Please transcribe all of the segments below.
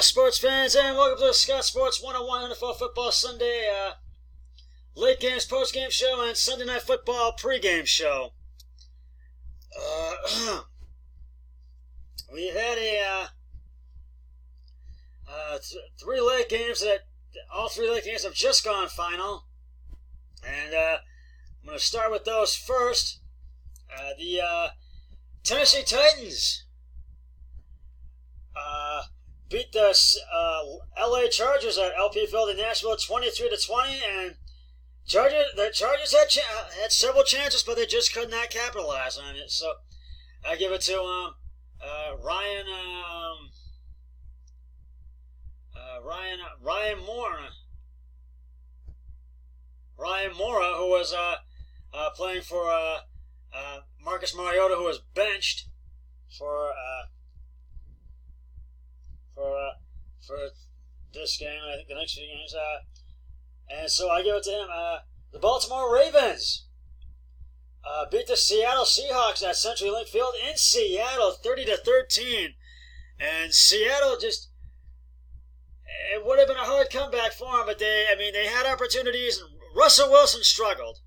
sports fans, and welcome to the Scott Sports 101 NFL Football Sunday late games, post-game show, and Sunday Night Football pre-game show. We had three late games all three late games have just gone final, and I'm going to start with those first. The Tennessee Titans beat the LA Chargers at LP Field in Nashville 23-20, and the Chargers had several chances, but they just could not capitalize on it. So I give it to Ryan Mora, who was playing for Marcus Mariota, who was benched for this game, and I think the next few games. And so I give it to him. The Baltimore Ravens beat the Seattle Seahawks at CenturyLink Field in Seattle, 30-13. And Seattle it would have been a hard comeback for them, but they had opportunities, and Russell Wilson struggled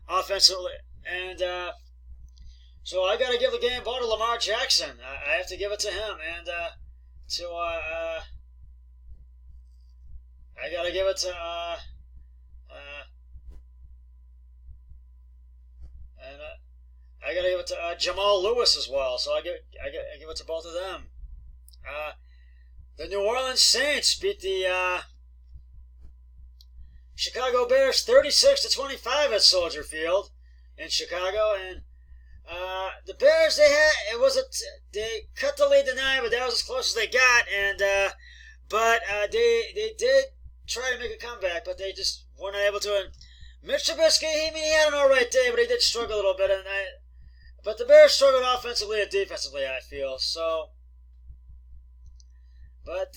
offensively. And so I got to give the game ball to Lamar Jackson. I have to give it to him, and I got to give it to Jamal Lewis as well. So I give it to both of them. The New Orleans Saints beat the Chicago Bears 36-25 at Soldier Field in Chicago, and the Bears they cut the lead to 9, but that was as close as they got, and they did try to make a comeback, but they just weren't able to. And Mitch Trubisky, he had an all right day, but he did struggle a little bit, but the Bears struggled offensively and defensively, I feel. So, but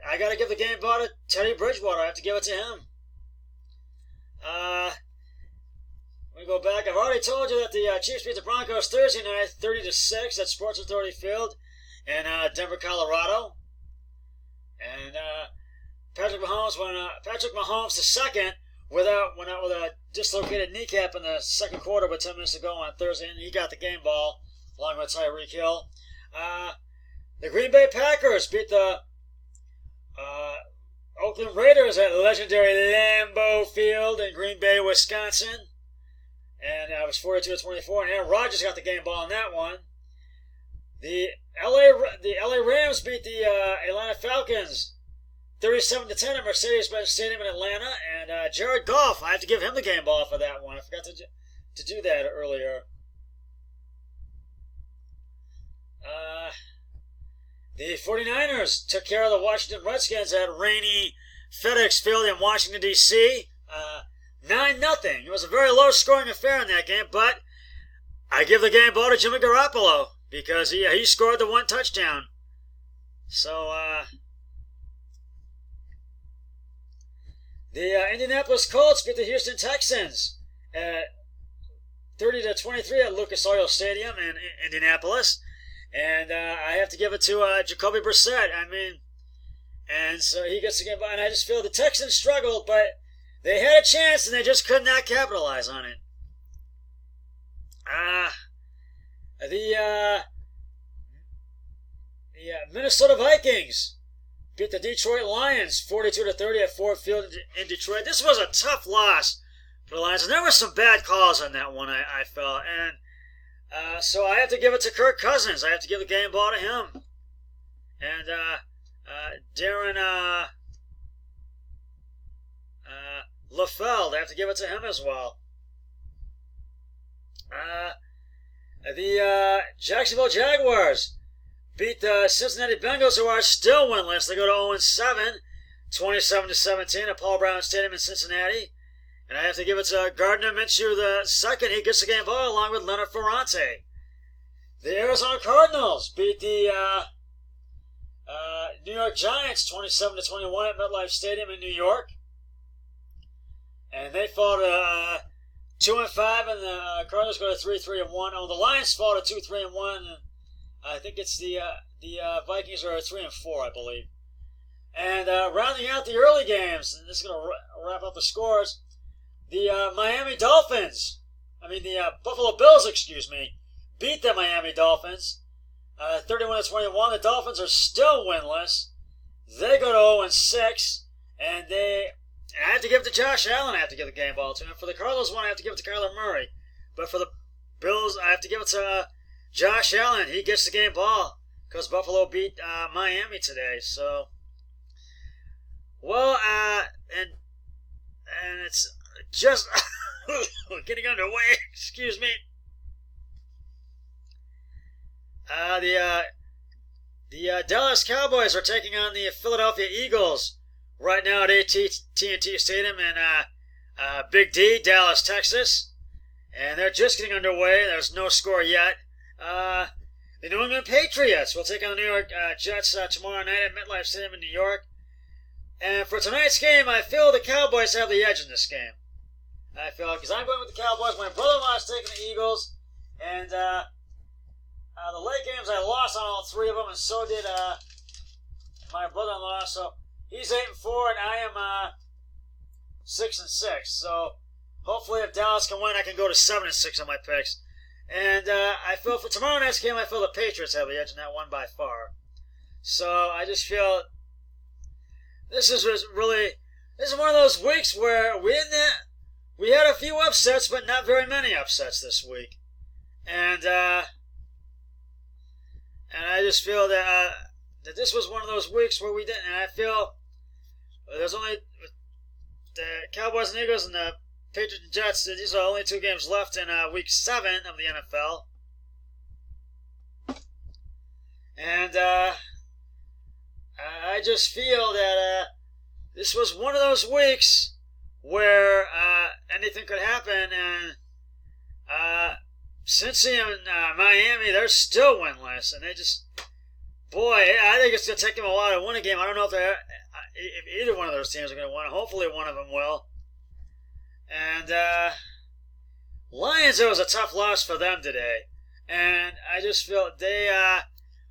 I got to give the game ball to Teddy Bridgewater. I have to give it to him. We go back. I've already told you that the Chiefs beat the Broncos Thursday night, 30-6 at Sports Authority Field in Denver, Colorado. And Patrick Mahomes II went out with a dislocated kneecap in the second quarter with 10 minutes to go on Thursday, and he got the game ball along with Tyreek Hill. The Green Bay Packers beat the Oakland Raiders at legendary Lambeau Field in Green Bay, Wisconsin. And it was 42-24, and Aaron Rodgers got the game ball in that one. The LA Rams beat the Atlanta Falcons 37-10 at Mercedes-Benz Stadium in Atlanta, and Jared Goff, I have to give him the game ball for that one. I forgot to do that earlier. The 49ers took care of the Washington Redskins at rainy FedEx Field in Washington, D.C., 9-0. It was a very low-scoring affair in that game, but I give the game ball to Jimmy Garoppolo because he scored the one touchdown. So, the Indianapolis Colts beat the Houston Texans at 30-23 at Lucas Oil Stadium in Indianapolis. And I have to give it to Jacoby Brissett. And so he gets the game ball. And I just feel the Texans struggled, but they had a chance, and they just could not capitalize on it. The Minnesota Vikings beat the Detroit Lions 42-30 at Ford Field in Detroit. This was a tough loss for the Lions, and there were some bad calls on that one, I felt. And so I have to give it to Kirk Cousins. I have to give the game ball to him. And Darren LaFell, I have to give it to him as well. The Jacksonville Jaguars beat the Cincinnati Bengals, who are still winless. They go to 0-7, 27-17 at Paul Brown Stadium in Cincinnati. And I have to give it to Gardner Minshew the second. He gets the game ball along with Leonard Ferrante. The Arizona Cardinals beat the New York Giants 27-21 at MetLife Stadium in New York. And they fall to 2-5, and the Cardinals go to 3-3-1. Oh, the Lions fall to 2-3-1. And I think it's the Vikings are 3-4, I believe. And rounding out the early games, and this is going to wrap up the scores, the Buffalo Bills, beat the Miami Dolphins 31-21. The Dolphins are still winless. They go to 0-6, and I have to give it to Josh Allen. I have to give the game ball to him. For the Cardinals one, I have to give it to Kyler Murray. But for the Bills, I have to give it to Josh Allen. He gets the game ball because Buffalo beat Miami today. So, well, and it's just getting underway. Excuse me. The Dallas Cowboys are taking on the Philadelphia Eagles right now at AT&T Stadium in Big D, Dallas, Texas. And they're just getting underway. There's no score yet. The New England Patriots will take on the New York Jets tomorrow night at MetLife Stadium in New York. And for tonight's game, I feel the Cowboys have the edge in this game. I feel, because I'm going with the Cowboys. My brother-in-law is taking the Eagles. And the late games, I lost on all three of them, and so did my brother-in-law. So he's 8-4, and I am 6-6. So hopefully, if Dallas can win, I can go to 7-6 on my picks. And I feel for tomorrow night's game, I feel the Patriots have the edge in that one by far. So I just feel this is one of those weeks where we had a few upsets, but not very many upsets this week. And I just feel that this was one of those weeks where we didn't. And I feel there's only the Cowboys and Eagles and the Patriots and Jets. These are only two games left in Week 7 of the NFL. And I just feel that this was one of those weeks where anything could happen. And Cincy and Miami, they're still winless. And they just, boy, I think it's going to take them a while to win a game. I don't know if either one of those teams are going to win. Hopefully one of them will. And Lions, it was a tough loss for them today. And I just feel they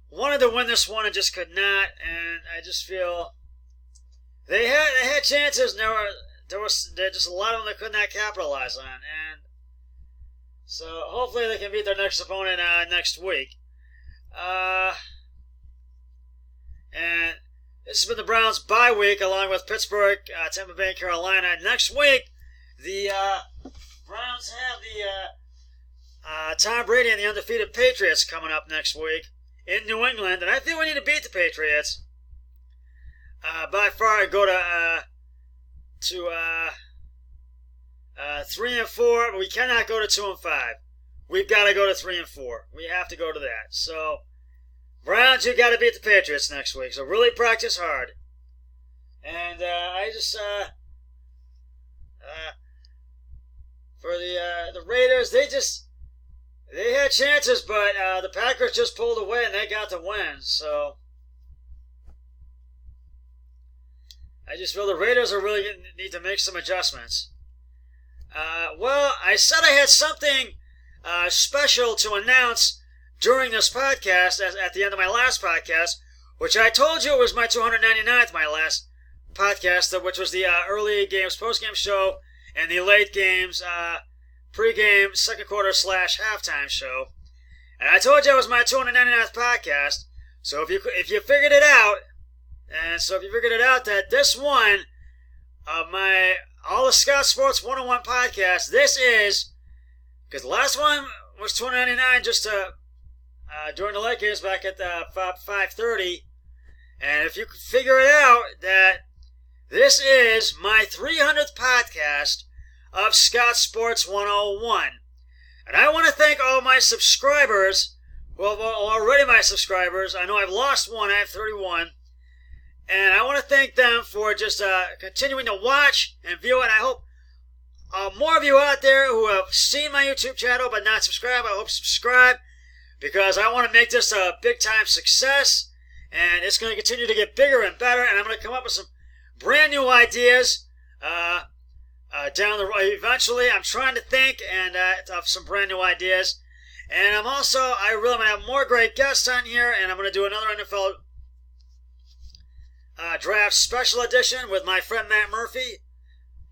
wanted to win this one and just could not. And I just feel they had chances, and there was just a lot of them that could not capitalize on. And so hopefully they can beat their next opponent next week. And this has been the Browns' bye week, along with Pittsburgh, Tampa Bay, and Carolina. Next week, the Browns have the Tom Brady and the undefeated Patriots coming up next week in New England, and I think we need to beat the Patriots. By far, go to 3-4, but we cannot go to 2-5. We've got to go to 3-4. We have to go to that. So, Browns, you got to beat the Patriots next week. So really practice hard. And I just for the Raiders, they had chances, but the Packers just pulled away and they got the win. So I just feel the Raiders are really going to need to make some adjustments. Well, I said I had something special to announce during this podcast at the end of my last podcast, which I told you was my 299th, my last podcast, which was the early games, post-game show, and the late games, pre-game, second quarter / halftime show. And I told you it was my 299th podcast. So if you figured it out, that this one of my All the Scott Sports 101 podcast, this is, because the last one was 299 just during the late games back at 5:30. And if you could figure it out, that this is my 300th podcast of Scott Sports 101. And I want to thank all my subscribers, who are already my subscribers. I know I've lost one, I have 31. And I want to thank them for just continuing to watch and view it. I hope more of you out there who have seen my YouTube channel but not subscribed, I hope subscribe, because I want to make this a big-time success. And it's going to continue to get bigger and better. And I'm going to come up with some brand new ideas down the road. Eventually, I'm trying to think of some brand new ideas. And I really want to have more great guests on here. And I'm going to do another NFL Draft Special Edition with my friend Matt Murphy.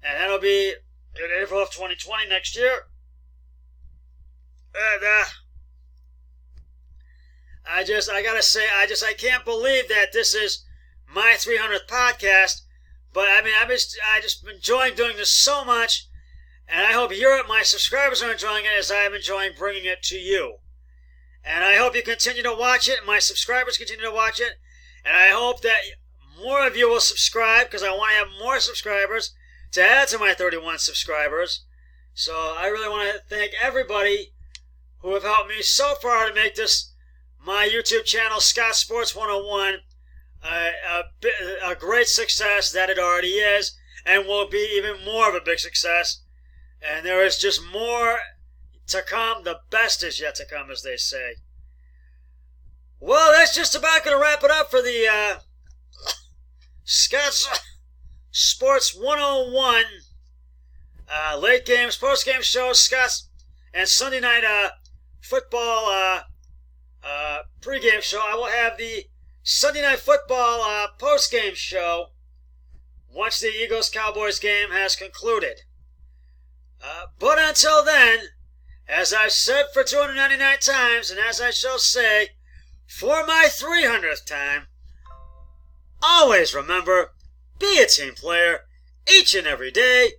And that'll be in April of 2020 next year. And I gotta say, I can't believe that this is my 300th podcast. But I mean, I just enjoying doing this so much, and I hope my subscribers are enjoying it as I'm enjoying bringing it to you. And I hope you continue to watch it, and my subscribers continue to watch it, and I hope that more of you will subscribe, because I want to have more subscribers to add to my 31 subscribers. So I really want to thank everybody who have helped me so far to make this my YouTube channel, Scott Sports 101, a great success that it already is, and will be even more of a big success. And there is just more to come. The best is yet to come, as they say. Well, that's just about going to wrap it up for the Scott Sports 101 late games, post game shows, Scott's, and Sunday night football pregame show. I will have the Sunday Night Football post-game show once the Eagles-Cowboys game has concluded. But until then, as I've said for 299 times, and as I shall say for my 300th time, always remember, be a team player each and every day,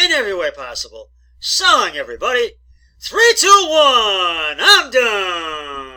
in every way possible. So long, everybody. 3, 2, 1, I'm done.